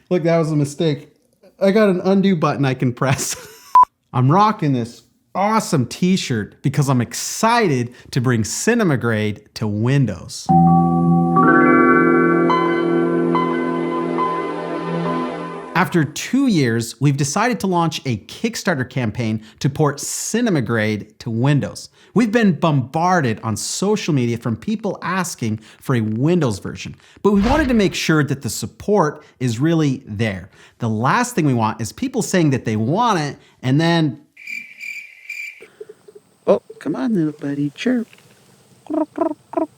Look, that was a mistake. I got an undo button I can press. I'm rocking this awesome t-shirt because I'm excited to bring cinema grade to Windows. After 2 years, we've decided to launch a Kickstarter campaign to port cinema grade to Windows. We've been bombarded on social media from people asking for a Windows version, but we wanted to make sure that the support is really there. The last thing we want is people saying that they want it and then, oh, come on, little buddy, chirp.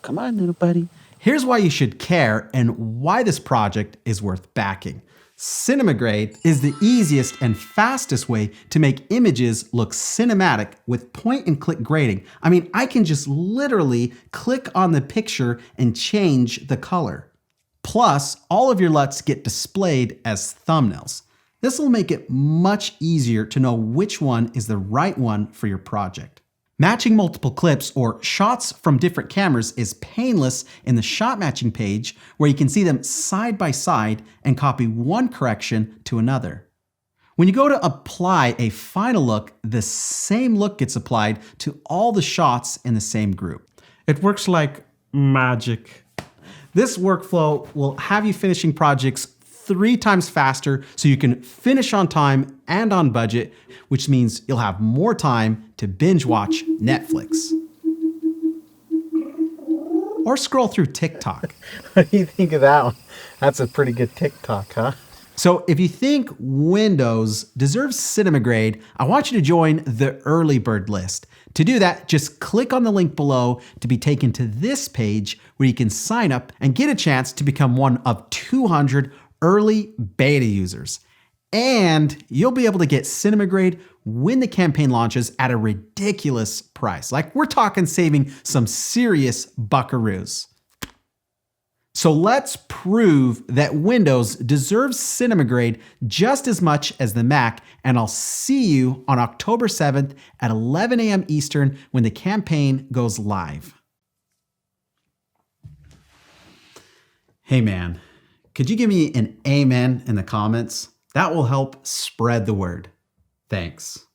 Come on, little buddy. Here's why you should care and why this project is worth backing. Cinema grade is the easiest and fastest way to make images look cinematic with point-and-click grading. I mean, I can just literally click on the picture and change the color. Plus, all of your LUTs get displayed as thumbnails. This will make it much easier to know which one is the right one for your project. Matching multiple clips or shots from different cameras is painless in the shot matching page where you can see them side by side and copy one correction to another. When you go to apply a final look, the same look gets applied to all the shots in the same group. It works like magic. This workflow will have you finishing projects 3 times faster so you can finish on time and on budget, which means you'll have more time to binge watch Netflix. Or scroll through TikTok. What do you think of that one? That's a pretty good TikTok, huh? So if you think Windows deserves cinema grade, I want you to join the early bird list. To do that, just click on the link below to be taken to this page where you can sign up and get a chance to become one of 200 early beta users. And you'll be able to get cinema grade when the campaign launches at a ridiculous price. Like, we're talking saving some serious buckaroos. So let's prove that Windows deserves cinema grade just as much as the Mac, and I'll see you on October 7th at 11 a.m. Eastern when the campaign goes live. Hey man, could you give me an amen in the comments? That will help spread the word. Thanks.